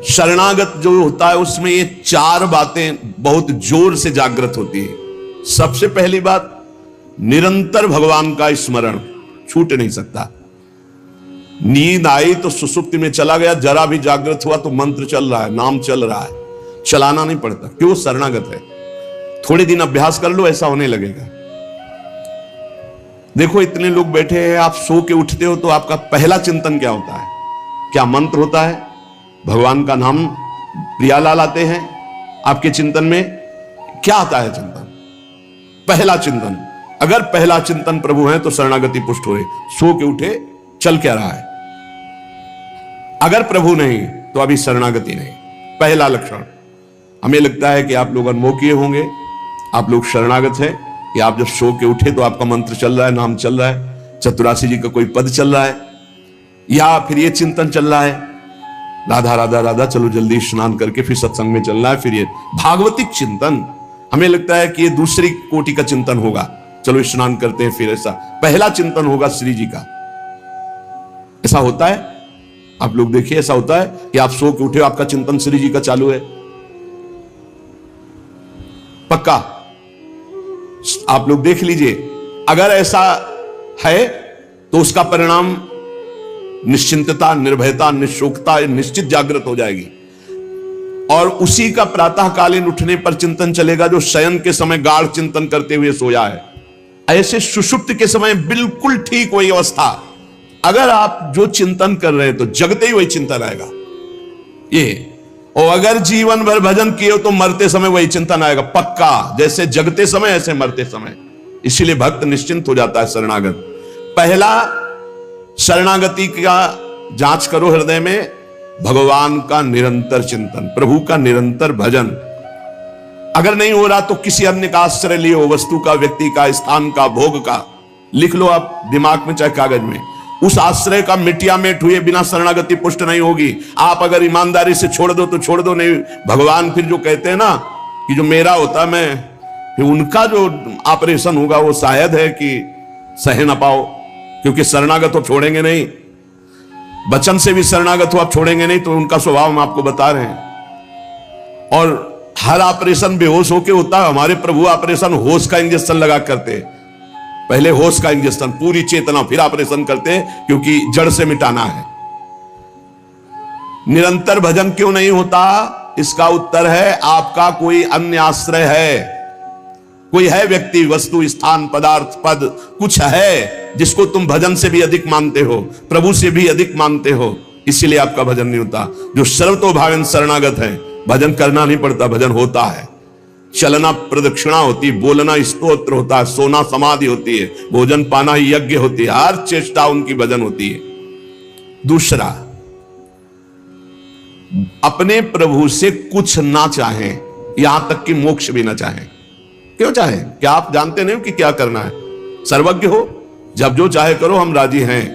शरणागत जो होता है उसमें ये चार बातें बहुत जोर से जागृत होती है। सबसे पहली बात, निरंतर भगवान का स्मरण छूट नहीं सकता। नींद आई तो सुसुप्ति में चला गया, जरा भी जागृत हुआ तो मंत्र चल रहा है, नाम चल रहा है, चलाना नहीं पड़ता। क्यों? शरणागत है। थोड़े दिन अभ्यास कर लो, ऐसा होने लगेगा। देखो इतने लोग बैठे हैं, आप सो के उठते हो तो आपका पहला चिंतन क्या होता है? क्या मंत्र होता है? भगवान का नाम प्रियालाल आते हैं आपके चिंतन में? क्या आता है चिंतन? पहला चिंतन। अगर पहला चिंतन प्रभु है तो शरणागति पुष्ट हुए। सो के उठे, चल क्या रहा है? अगर प्रभु नहीं तो अभी शरणागति नहीं। पहला लक्षण। हमें लगता है कि आप लोग अनमोकिए होंगे, आप लोग शरणागत हैं कि आप जब सो के उठे तो आपका मंत्र चल रहा है, नाम चल रहा है, चतुरासी जी का कोई पद चल रहा है, या फिर ये चिंतन चल रहा है, राधा राधा राधा, चलो जल्दी स्नान करके फिर सत्संग में चलना है। फिर ये भागवतिक चिंतन, हमें लगता है कि ये दूसरी कोटि का चिंतन होगा, चलो स्नान करते हैं फिर। ऐसा पहला चिंतन होगा श्री जी का। ऐसा होता है? आप लोग देखिए, ऐसा होता है कि आप सो के उठे, आपका चिंतन श्री जी का चालू है? पक्का? आप लोग देख लीजिए, अगर ऐसा है तो उसका परिणाम निश्चिंतता, निर्भयता, निशोकता निश्चित जागृत हो जाएगी। और उसी का प्रातःकालीन उठने पर चिंतन चलेगा जो शयन के समय गाढ़ चिंतन करते हुए सोया है। ऐसे सुषुप्त के समय बिल्कुल ठीक वही अवस्था। अगर आप जो चिंतन कर रहे हैं तो जगते ही वही चिंतन आएगा ये। और अगर जीवन भर भजन किए हो तो मरते समय वही चिंतन आएगा पक्का। जैसे जगते समय ऐसे मरते समय। इसीलिए भक्त निश्चिंत हो जाता है शरणागत। पहला, शरणागति का जांच करो हृदय में, भगवान का निरंतर चिंतन, प्रभु का निरंतर भजन। अगर नहीं हो रहा तो किसी अन्य का आश्रय लियो, वस्तु का, व्यक्ति का, स्थान का, भोग का, लिख लो आप दिमाग में चाहे कागज में। उस आश्रय का मिटिया मेट हुए बिना शरणागति पुष्ट नहीं होगी। आप अगर ईमानदारी से छोड़ दो तो छोड़ दो, नहीं भगवान फिर जो कहते हैं ना कि जो मेरा होता मैं, फिर उनका जो ऑपरेशन होगा वो शायद है कि सह ना पाओ, क्योंकि शरणागत हो छोड़ेंगे नहीं। वचन से भी शरणागत हो आप छोड़ेंगे नहीं, तो उनका स्वभाव हम आपको बता रहे हैं। और हर ऑपरेशन बेहोश होके होता है। हमारे प्रभु ऑपरेशन होश का इंजेक्शन लगा करते, पहले होश का इंजेक्शन, पूरी चेतना, फिर ऑपरेशन करते हैं, क्योंकि जड़ से मिटाना है। निरंतर भजन क्यों नहीं होता? इसका उत्तर है आपका कोई अन्य आश्रय है। कोई है व्यक्ति, वस्तु, स्थान, पदार्थ, पद, कुछ है जिसको तुम भजन से भी अधिक मानते हो, प्रभु से भी अधिक मानते हो, इसीलिए आपका भजन नहीं होता। जो सर्वतोभावेन शरणागत है, भजन करना नहीं पड़ता, भजन होता है। चलना प्रदक्षिणा होती है, बोलना स्तोत्र होता है, सोना समाधि होती है, भोजन पाना यज्ञ होती है, हर चेष्टा उनकी भजन होती है। दूसरा, अपने प्रभु से कुछ ना चाहें, यहां तक कि मोक्ष भी ना चाहें। क्यों चाहें? क्या आप जानते नहीं हो कि क्या करना है? सर्वज्ञ हो, जब जो चाहे करो, हम राजी हैं।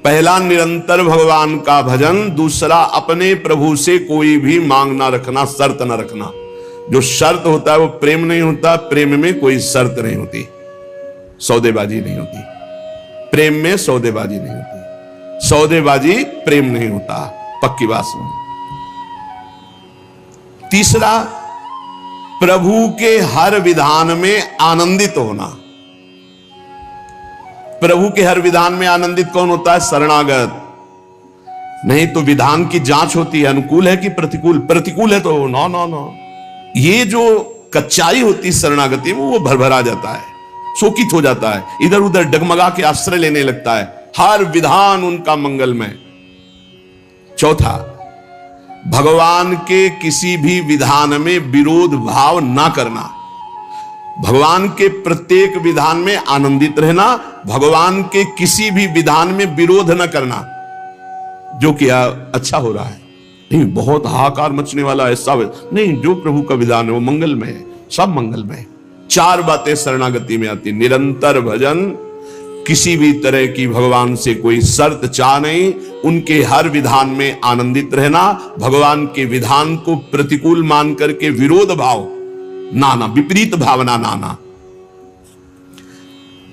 पहला, निरंतर भगवान का भजन। दूसरा, अपने प्रभु से कोई भी मांग ना रखना, शर्त ना रखना। जो शर्त होता है वो प्रेम नहीं होता। प्रेम में कोई शर्त नहीं होती, सौदेबाजी नहीं होती। प्रेम में सौदेबाजी नहीं होती, सौदेबाजी प्रेम नहीं होता, पक्की बात सुनो। तीसरा, प्रभु के हर विधान में आनंदित होना। प्रभु के हर विधान में आनंदित कौन होता है? शरणागत। नहीं तो विधान की जांच होती है, अनुकूल है कि प्रतिकूल। प्रतिकूल है तो नो नो नो। ये जो कच्चाई होती है शरणागति में, वो भरभरा जाता है, शोकित हो जाता है, इधर उधर डगमगा के आश्रय लेने लगता है। हर विधान उनका मंगलमय। चौथा, भगवान के किसी भी विधान में विरोध भाव ना करना। भगवान के प्रत्येक विधान में आनंदित रहना, भगवान के किसी भी विधान में विरोध न करना। जो किया अच्छा हो रहा है, नहीं बहुत हाहाकार मचने वाला है, सब नहीं, जो प्रभु का विधान है वो मंगलमय है, सब मंगलमय है। चार बातें शरणागति में आती। निरंतर भजन, किसी भी तरह की भगवान से कोई शर्त चाह नहीं, उनके हर विधान में आनंदित रहना, भगवान के विधान को प्रतिकूल मान करके विरोध भाव नाना, विपरीत भावना नाना।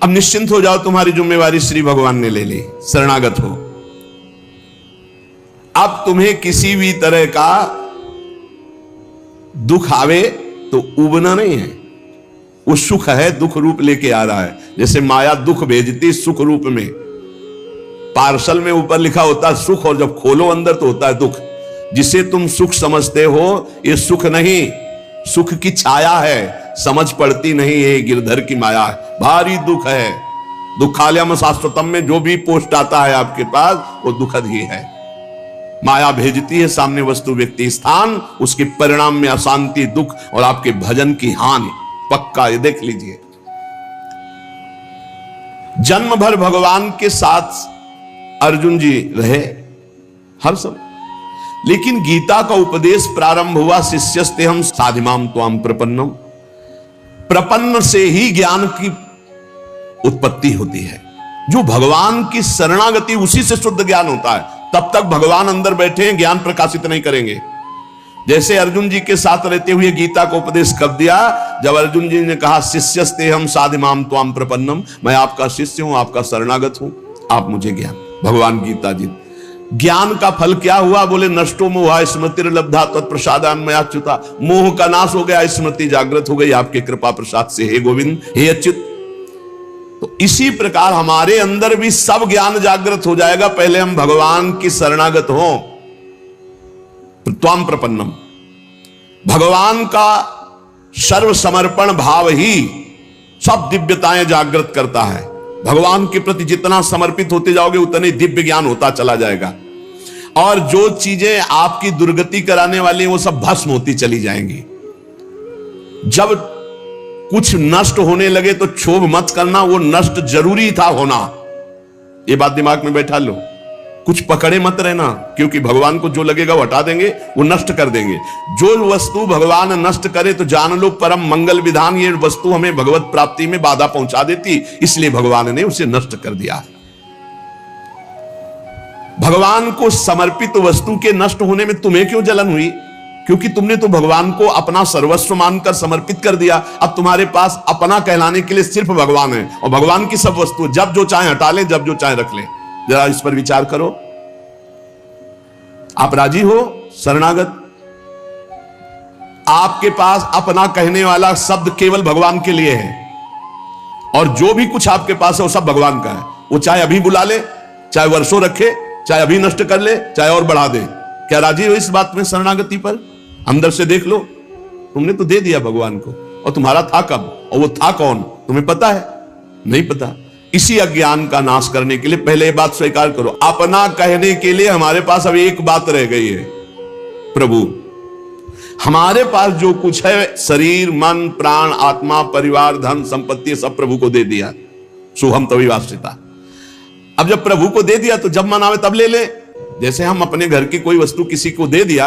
अब निश्चिंत हो जाओ, तुम्हारी जिम्मेवारी श्री भगवान ने ले ली, शरणागत हो। अब तुम्हें किसी भी तरह का दुख आवे तो उबना नहीं है, वो सुख है, दुख रूप लेके आ रहा है। जैसे माया दुख भेजती सुख रूप में, पार्सल में ऊपर लिखा होता है सुख, और जब खोलो अंदर तो होता है दुख। जिसे तुम सुख समझते हो ये सुख नहीं, सुख की छाया है, समझ पड़ती नहीं, ये गिरधर की माया है, भारी दुख है। दुखालयम शाश्वतम में जो भी पोस्ट आता है आपके पास वो दुखद ही है। माया भेजती है सामने वस्तु व्यक्ति स्थान, उसके परिणाम में अशांति दुख और आपके भजन की हानि पक्का, ये देख लीजिए। जन्म भर भगवान के साथ अर्जुन जी रहे हर समय, लेकिन गीता का उपदेश प्रारंभ हुआ शिष्यस्ते हम साधिमाम त्वाम प्रपन्नम। प्रपन्न से ही ज्ञान की उत्पत्ति होती है। जो भगवान की शरणागति, उसी से शुद्ध ज्ञान होता है। तब तक भगवान अंदर बैठे हैं, ज्ञान प्रकाशित नहीं करेंगे। जैसे अर्जुन जी के साथ रहते हुए गीता को उपदेश कब दिया? जब अर्जुन जी ने कहा शिष्यस्ते हम साधिमाम त्वाम प्रपन्नम, मैं आपका शिष्य हूं, आपका शरणागत हूं, आप मुझे ज्ञान। भगवान गीता जी, ज्ञान का फल क्या हुआ? बोले नष्टो मोहा स्मृतिर्लब्धा तत्प्रसादान्मयाच्युता, मोह का नाश हो गया, स्मृति जागृत हो गई आपके कृपा प्रसाद से, हे गोविंद हे अच्युत। तो इसी प्रकार हमारे अंदर भी सब ज्ञान जागृत हो जाएगा, पहले हम भगवान की शरणागत हो। त्वाम प्रपन्नम, भगवान का सर्व समर्पण भाव ही सब दिव्यताएं जागृत करता है। भगवान के प्रति जितना समर्पित होते जाओगे उतने दिव्य ज्ञान होता चला जाएगा, और जो चीजें आपकी दुर्गति कराने वाली वो सब भस्म होती चली जाएंगी। जब कुछ नष्ट होने लगे तो क्षोभ मत करना, वो नष्ट जरूरी था होना, ये बात दिमाग में बैठा लो। कुछ पकड़े मत रहना, क्योंकि भगवान को जो लगेगा वो हटा देंगे, वो नष्ट कर देंगे। जो वस्तु भगवान नष्ट करे तो जान लो परम मंगल विधान, ये वस्तु हमें भगवत प्राप्ति में बाधा पहुंचा देती, इसलिए भगवान ने उसे नष्ट कर दिया। भगवान को समर्पित वस्तु के नष्ट होने में तुम्हें क्यों जलन हुई? क्योंकि तुमने तो भगवान को अपना सर्वस्व मानकर समर्पित कर दिया। अब तुम्हारे पास अपना कहलाने के लिए सिर्फ भगवान है, और भगवान की सब वस्तु जब जो चाहे हटा ले, जब जो चाहे रख ले। जरा इस पर विचार करो। आप राजी हो शरणागत? आपके पास अपना कहने वाला शब्द केवल भगवान के लिए है, और जो भी कुछ आपके पास है वो सब भगवान का है। वो चाहे अभी बुला ले, चाहे वर्षों रखे, चाहे अभी नष्ट कर ले, चाहे और बढ़ा दे। क्या राजी हो इस बात में शरणागति पर? अंदर से देख लो, तुमने तो दे दिया भगवान को, और तुम्हारा था कब, और वो था कौन, तुम्हें पता है? नहीं पता। इसी अज्ञान का नाश करने के लिए पहले ये बात स्वीकार करो, अपना कहने के लिए हमारे पास अब एक बात रह गई है, प्रभु। हमारे पास जो कुछ है, शरीर मन प्राण आत्मा परिवार धन संपत्ति, सब प्रभु को दे दिया। शुभम तभी वास्तिता। अब जब प्रभु को दे दिया तो जब मन आवे तब ले ले। जैसे हम अपने घर की कोई वस्तु किसी को दे दिया,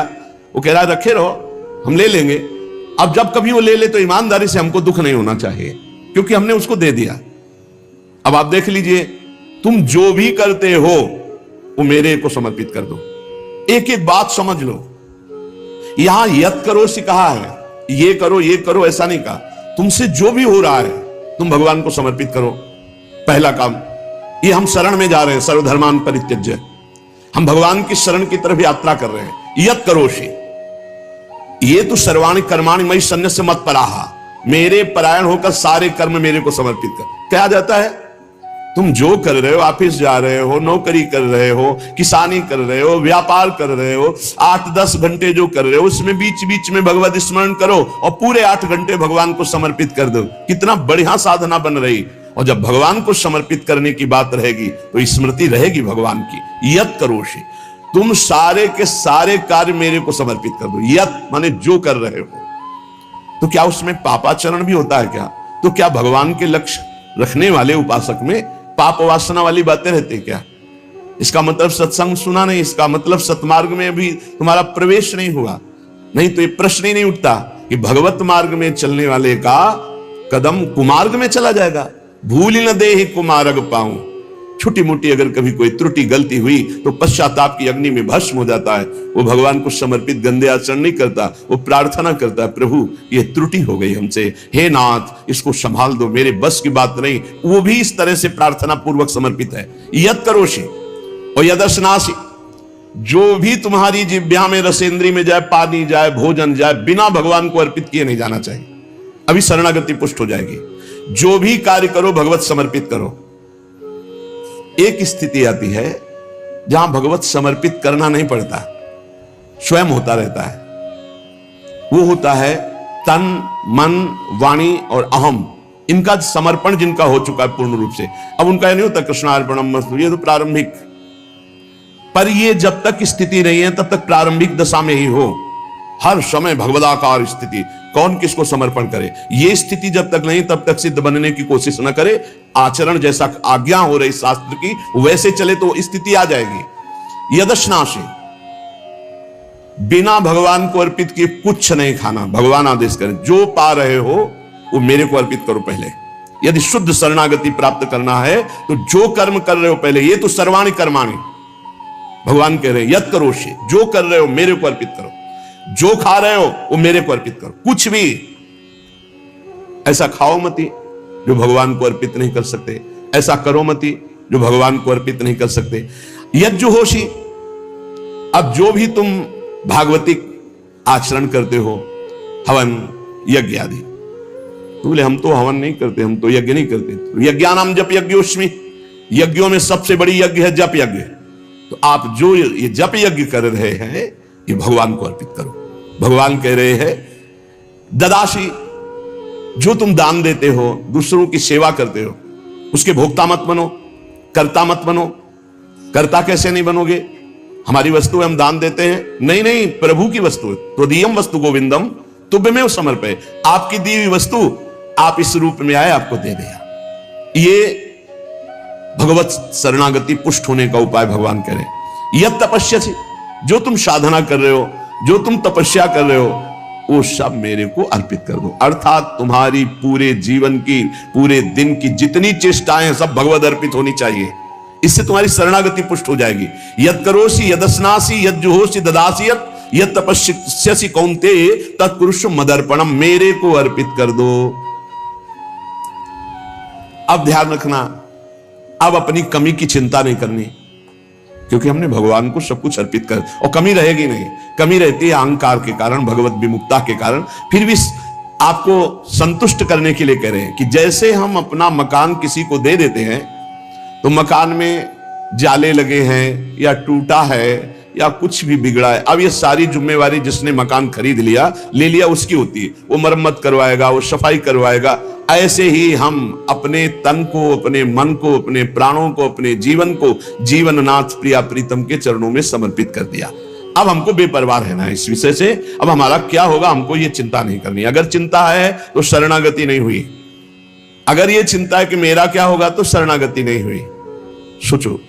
वो कह रहा है रखे रहो, हम ले लेंगे। अब जब कभी वो ले ले तो ईमानदारी से हमको दुख नहीं होना चाहिए, क्योंकि हमने उसको दे दिया। अब आप देख लीजिए, तुम जो भी करते हो वो मेरे को समर्पित कर दो। एक एक बात समझ लो। यहां यत करो से कहा है, ये करो ऐसा नहीं कहा। तुमसे जो भी हो रहा है तुम भगवान को समर्पित करो। पहला काम ये, हम शरण में जा रहे हैं, सर्वधर्मान परित्यज्य, हम भगवान की शरण की तरफ यात्रा कर रहे हैं। यत करोषि, ये तो सर्वाणि कर्माणि मयि सन्न्यस्य मत्पराः, मेरे परायण होकर सारे कर्म मेरे को समर्पित कर। क्या जाता है? तुम जो कर रहे हो, ऑफिस जा रहे हो, नौकरी कर रहे हो, किसानी कर रहे हो, व्यापार कर रहे हो, 8-10 घंटे जो कर रहे हो उसमें बीच बीच में भगवत स्मरण करो, और पूरे 8 घंटे भगवान को समर्पित कर दो। कितना बढ़िया साधना बन रही। और जब भगवान को समर्पित करने की बात रहेगी तो स्मृति रहेगी भगवान की। यत करोषि, तुम सारे के सारे कार्य मेरे को समर्पित कर दो। यत माने जो कर रहे हो। तो क्या उसमें पापाचरण भी होता है क्या? तो क्या भगवान के लक्ष्य रखने वाले उपासक में पाप वासना वाली बातें रहती क्या? इसका मतलब सत्संग सुना नहीं, इसका मतलब सतमार्ग में भी तुम्हारा प्रवेश नहीं हुआ। नहीं तो ये प्रश्न ही नहीं उठता कि भगवत मार्ग में चलने वाले का कदम कुमार्ग में चला जाएगा। भूल न दे ही कुमार्ग पाऊं, छोटी मोटी अगर कभी कोई त्रुटि गलती हुई तो पश्चाताप की अग्नि में भस्म हो जाता है। वो भगवान को समर्पित गंदे आचरण नहीं करता, वो प्रार्थना करता है, प्रभु ये त्रुटि हो गई हमसे, हे नाथ इसको संभाल दो, मेरे बस की बात नहीं। वो भी इस तरह से प्रार्थना पूर्वक समर्पित है। यत करोषि और यदर्शनासि, जो भी तुम्हारी जिह्वा में, रसेंद्री में जाए, पानी जाए, भोजन जाए, बिना भगवान को अर्पित किए नहीं जाना चाहिए। अभी शरणागति पुष्ट हो जाएगी। जो भी कार्य करो भगवत समर्पित करो। एक स्थिति आती है जहां भगवत समर्पित करना नहीं पड़ता, स्वयं होता रहता है। वो होता है तन, मन, वाणी और अहम, इनका समर्पण जिनका हो चुका है पूर्ण रूप से। अब उनका नहीं होता कृष्णार्पणमस्तु, ये तो प्रारंभिक, पर ये जब तक स्थिति नहीं है तब तक प्रारंभिक दशा में ही हो। हर समय भगवदाकार स्थिति, कौन किसको समर्पण करे, ये स्थिति जब तक नहीं तब तक सिद्ध बनने की कोशिश न करे। आचरण जैसा आज्ञा हो रही शास्त्र की वैसे चले तो स्थिति आ जाएगी। यदश्नाशी, बिना भगवान को अर्पित किए कुछ नहीं खाना। भगवान आदेश करें जो पा रहे हो वो मेरे को अर्पित करो पहले। यदि शुद्ध शरणागति प्राप्त करना है तो जो कर्म कर रहे हो पहले, ये तो सर्वाणि कर्माणि भगवान कह रहे हैं, यत् करोषि, जो कर रहे हो मेरे को अर्पित करो। जो खा रहे हो वो मेरे को अर्पित करो। कुछ भी ऐसा खाओ मती जो भगवान को अर्पित नहीं कर सकते, ऐसा करो मती जो भगवान को अर्पित नहीं कर सकते। यज्जुहोषि, अब जो भी तुम भागवतिक आचरण करते हो, हवन यज्ञ आदि, तो बोले हम तो हवन नहीं करते, हम तो यज्ञ नहीं करते। यज्ञानाम जप यज्ञोस्मि, यज्ञों में सबसे बड़ी यज्ञ है जप यज्ञ। तो आप जो ये जप यज्ञ कर रहे हैं ये भगवान को अर्पित करो। भगवान कह रहे हैं ददाशी, जो तुम दान देते हो, दूसरों की सेवा करते हो, उसके भोक्ता मत बनो, कर्ता मत बनो। कर्ता कैसे नहीं बनोगे? हमारी वस्तु है, हम दान देते हैं, नहीं नहीं, प्रभु की वस्तु है। त्वदीयम वस्तु गोविंदम तुभ्यमेव समर्पये, आपकी दी हुई वस्तु आप इस रूप में आए, आपको दे दिया। ये भगवत शरणागति पुष्ट होने का उपाय भगवान करें। यह तपस्या से, जो तुम साधना कर रहे हो, जो तुम तपस्या कर रहे हो, वो सब मेरे को अर्पित कर दो। अर्थात तुम्हारी पूरे जीवन की, पूरे दिन की जितनी चेष्टाएं सब भगवत अर्पित होनी चाहिए। इससे तुम्हारी शरणागति पुष्ट हो जाएगी। यद करोषि यदस्नासि यज्जुहोषि ददासि यद तपस्यसि कौन्तेय तत्कुरुषु मदर्पणम, मेरे को अर्पित कर दो। अब ध्यान रखना, अब अपनी कमी की चिंता नहीं करनी, क्योंकि हमने भगवान को सब कुछ अर्पित कर, और कमी रहेगी नहीं। कमी रहती है अहंकार के कारण, भगवत विमुक्ता के कारण। फिर भी आपको संतुष्ट करने के लिए कह रहे हैं कि जैसे हम अपना मकान किसी को दे देते हैं तो मकान में जाले लगे हैं या टूटा है या कुछ भी बिगड़ा है, अब ये सारी जिम्मेवारी जिसने मकान खरीद लिया, ले लिया, उसकी होती है। वो मरम्मत करवाएगा, वो सफाई करवाएगा। ऐसे ही हम अपने तन को, अपने मन को, अपने प्राणों को, अपने जीवन को जीवननाथ प्रिया प्रीतम के चरणों में समर्पित कर दिया। अब हमको बेपरवाह रहना है इस विषय से। अब हमारा क्या होगा हमको ये चिंता नहीं करनी। अगर चिंता है तो शरणागति नहीं हुई। अगर ये चिंता है कि मेरा क्या होगा तो शरणागति नहीं हुई। सोचो,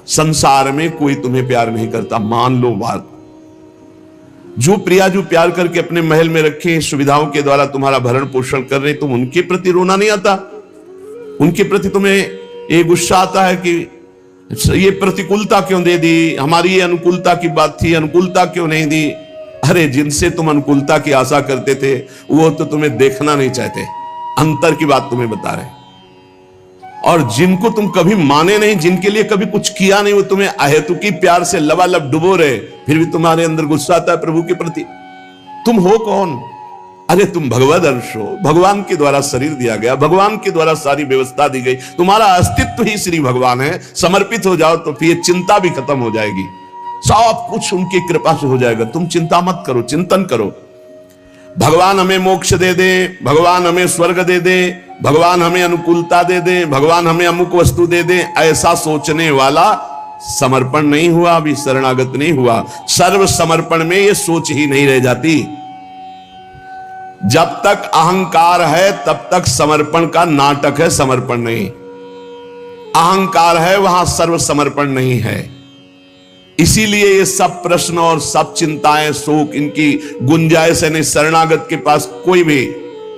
संसार में कोई तुम्हें प्यार नहीं करता, मान लो बात। जो प्रिया जो प्यार करके अपने महल में रखे, सुविधाओं के द्वारा तुम्हारा भरण पोषण कर रहे, तुम उनके प्रति रोना नहीं आता? उनके प्रति तुम्हें ये गुस्सा आता है कि ये प्रतिकूलता क्यों दे दी, हमारी ये अनुकूलता की बात थी, अनुकूलता क्यों नहीं दी? अरे जिनसे तुम अनुकूलता की आशा करते थे वो तो तुम्हें देखना नहीं चाहते, अंतर की बात तुम्हें बता रहे। और जिनको तुम कभी माने नहीं, जिनके लिए कभी कुछ किया नहीं, वो तुम्हें अहेतुकी प्यार से लबालब डुबो रहे, फिर भी तुम्हारे अंदर गुस्सा आता है प्रभु के प्रति। तुम हो कौन? अरे तुम भगवद अंश हो, भगवान के द्वारा शरीर दिया गया, भगवान के द्वारा सारी व्यवस्था दी गई, तुम्हारा अस्तित्व ही श्री भगवान है। समर्पित हो जाओ तो फिर चिंता भी खत्म हो जाएगी, सब कुछ उनकी कृपा से हो जाएगा। तुम चिंता मत करो, चिंतन करो। भगवान हमें मोक्ष दे दे, भगवान हमें स्वर्ग दे दे, भगवान हमें अनुकूलता दे दे, भगवान हमें अमुक वस्तु दे दे, ऐसा सोचने वाला समर्पण नहीं हुआ, अभी शरणागत नहीं हुआ। सर्व समर्पण में ये सोच ही नहीं रह जाती। जब तक अहंकार है तब तक समर्पण का नाटक है, समर्पण नहीं। अहंकार है वहां सर्व समर्पण नहीं है। इसीलिए ये सब प्रश्न और सब चिंताएं, शोक, इनकी गुंजाइश नहीं। शरणागत के पास कोई भी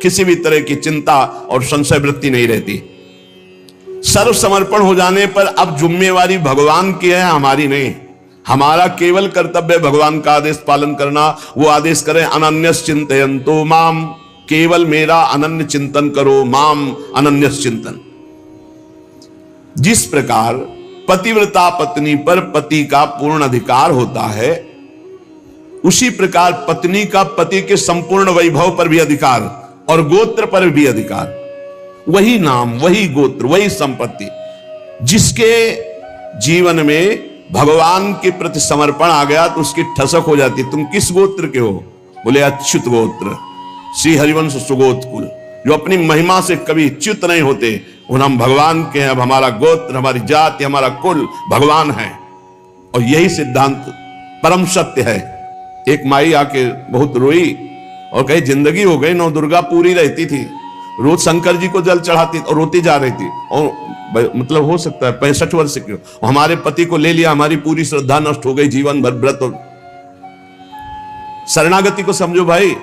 किसी भी तरह की चिंता और संशय वृत्ति नहीं रहती। सर्व समर्पण हो जाने पर अब जिम्मेवारी भगवान की है, हमारी नहीं। हमारा केवल कर्तव्य भगवान का आदेश पालन करना। वो आदेश करें अनन्यस चिंतयन्तो माम, केवल मेरा अनन्य चिंतन करो, माम अनन्यस चिंतन। जिस प्रकार पतिव्रता पत्नी पर पति का पूर्ण अधिकार होता है, उसी प्रकार पत्नी का पति के संपूर्ण वैभव पर भी अधिकार और गोत्र पर भी अधिकार। वही नाम, वही गोत्र, वही संपत्ति। जिसके जीवन में भगवान के प्रति समर्पण आ गया तो उसकी ठसक हो जाती। तुम किस गोत्र के हो? बोले अच्युत गोत्र, श्री हरिवंश सुगोत्र कुल, जो अपनी महिमा से कभी च्युत नहीं होते। उन हम भगवान के हैं। अब हमारा गोत्र, हमारी जाति, हमारा कुल भगवान है। और यही सिद्धांत परम सत्य है। एक माई आके बहुत रोई और कही जिंदगी हो गई, नौ दुर्गा पूरी रहती थी, रोज शंकर जी को जल चढ़ाती और रोती जा रही थी। और मतलब हो सकता है 65 वर्ष की, हमारे पति को ले लिया, हमारी पूरी श्रद्धा नष्ट हो गई, जीवन भर व्रत। और शरणागति को समझो भाई,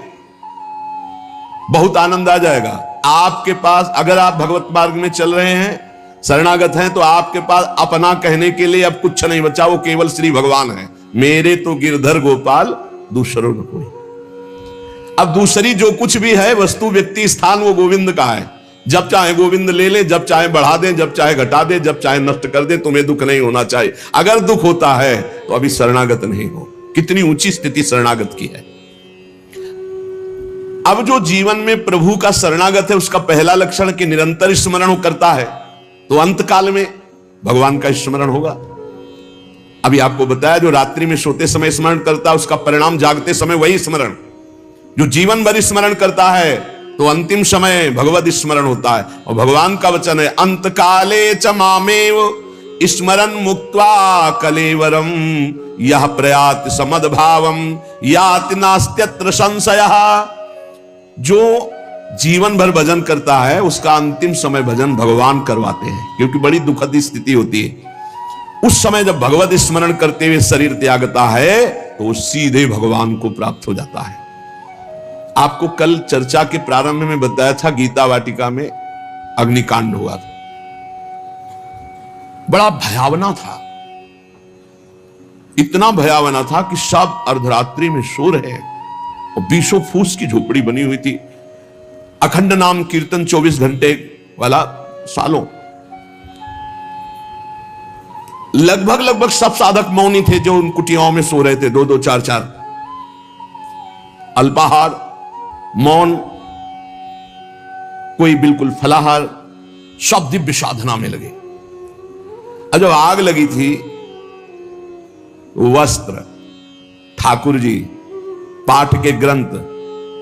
बहुत आनंद आ जाएगा आपके पास। अगर आप भगवत मार्ग में चल रहे हैं, शरणागत हैं, तो आपके पास अपना कहने के लिए अब कुछ नहीं बचा, वो केवल श्री भगवान है। मेरे तो गिरधर गोपाल दूसरों न कोई। अब दूसरी जो कुछ भी है वस्तु, व्यक्ति, स्थान, वो गोविंद का है। जब चाहे गोविंद ले ले, जब चाहे बढ़ा दे, जब चाहे घटा दे, जब चाहे नष्ट कर दे। तुम्हें दुख नहीं होना चाहिए। अगर दुख होता है तो अभी शरणागत नहीं हो। कितनी ऊंची स्थिति शरणागत की है। अब जो जीवन में प्रभु का शरणागत है, उसका पहला लक्षण कि निरंतर स्मरण करता है, तो अंत काल में भगवान का स्मरण होगा। अभी आपको बताया, जो रात्रि में सोते समय स्मरण करता है, उसका परिणाम जागते समय वही स्मरण। जो जीवन भर स्मरण करता है तो अंतिम समय भगवत स्मरण होता है। और भगवान का वचन है, अंत काले च मामेव स्मरन मुक्त्वा कलेवरम यह प्रयात समद्भावम याति नास्त्यत्र संशयः। जो जीवन भर भजन करता है, उसका अंतिम समय भजन भगवान करवाते हैं, क्योंकि बड़ी दुखद स्थिति होती है। उस समय जब भगवत स्मरण करते हुए शरीर त्यागता है तो सीधे भगवान को प्राप्त हो जाता है। आपको कल चर्चा के प्रारंभ में बताया था, गीता वाटिका में अग्निकांड हुआ था। बड़ा भयावना था, इतना भयावना था कि सब अर्धरात्रि में सो रहे और 20 फूस की झोपड़ी बनी हुई थी। अखंड नाम कीर्तन 24 घंटे वाला, सालों। लगभग सब साधक मौनी थे जो उन कुटियाओं में सो रहे थे, 2-2, 4-4। अल्पाहार, मौन, कोई बिल्कुल फलाहार, सब दिव्य साधना में लगे। अब जब आग लगी थी, वस्त्र, ठाकुर जी, पाठ के ग्रंथ,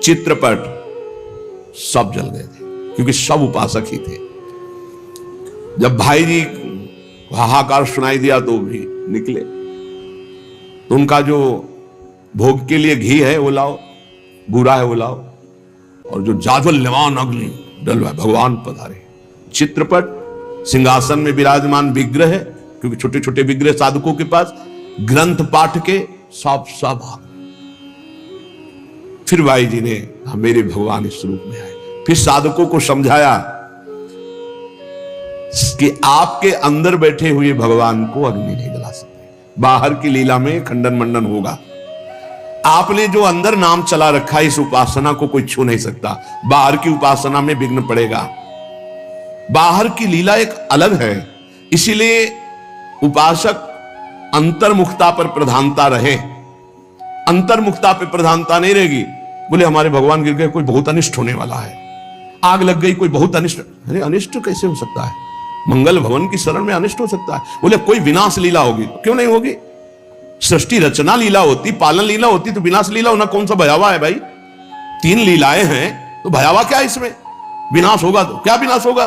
चित्रपट सब जल गए थे, क्योंकि सब उपासक ही थे। जब भाई जी हाहाकार सुनाई दिया तो भी निकले। तो उनका जो भोग के लिए घी है वो लाओ, बूरा है वो लाओ, और जो जाज्वल्यमान अग्नि डलवा, भगवान पधारे। चित्रपट, सिंहासन में विराजमान विग्रह है, क्योंकि छोटे छोटे विग्रह साधकों के पास, ग्रंथ पाठ के सब फिर भाई जी ने मेरे भगवान इस रूप में आए। फिर साधकों को समझाया कि आपके अंदर बैठे हुए भगवान को अग्नि नहीं जला सकते, बाहर की लीला में खंडन मंडन होगा। आपने जो अंदर नाम चला रखा है, इस उपासना को कोई छू नहीं सकता। बाहर की उपासना में विघ्न पड़ेगा। बाहर की लीला एक अलग है, इसीलिए उपासक अंतर्मुखता पर प्रधानता रहे। अंतर्मुखता पर प्रधानता नहीं रहेगी, बोले हमारे भगवान गिर गए, कोई बहुत अनिष्ट होने वाला है, आग लग गई, कोई बहुत अनिष्ट। अरे अनिष्ट कैसे हो सकता है? मंगल भवन की शरण में अनिष्ट हो सकता है? बोले कोई विनाश लीला होगी। क्यों नहीं होगी? सृष्टि रचना लीला होती, पालन लीला होती, तो विनाश लीला होना कौन सा भयावा है भाई? 3 लीलाएं हैं तो भयावा क्या है इसमें? विनाश होगा तो क्या विनाश होगा?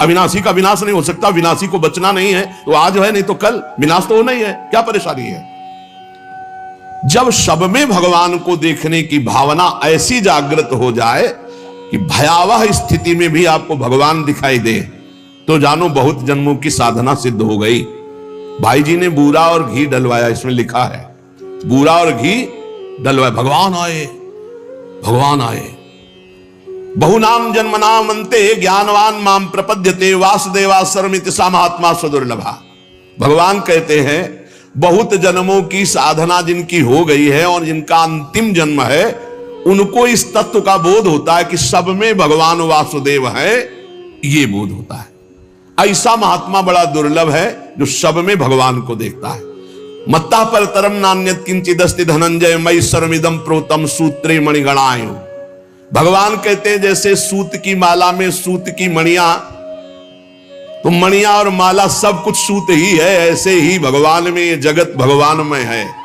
अविनाशी का विनाश नहीं हो सकता। विनाशी को बचना नहीं है तो आज है, नहीं तो कल विनाश तो होना ही है। क्या परेशानी है? जब सब में भगवान को देखने की भावना ऐसी जागृत हो जाए कि भयावह स्थिति में भी आपको भगवान दिखाई दे, तो जानो बहुत जन्मों की साधना सिद्ध हो गई। भाई जी ने बूरा और घी डलवाया, इसमें लिखा है बूरा और घी डलवाया। भगवान आए, भगवान आए। बहुनाम जन्मनाम अन्ते ज्ञानवान माम प्रपद्यते वासुदेवा सर्वमिति सा महात्मा सुदुर्लभा। भगवान कहते हैं बहुत जन्मों की साधना जिनकी हो गई है और जिनका अंतिम जन्म है, उनको इस तत्व का बोध होता है कि सब में भगवान वासुदेव है। ये बोध होता है। ऐसा महात्मा बड़ा दुर्लभ है जो सब में भगवान को देखता है। मत्ता पर तरम नान्यत किंचिदस्ति धनंजय मई सर्वमिदं प्रोतम सूत्रे मणिगणाय। भगवान कहते हैं जैसे सूत की माला में सूत की मणियां, तो मणियां और माला सब कुछ सूत ही है, ऐसे ही भगवान में ये जगत भगवान में है।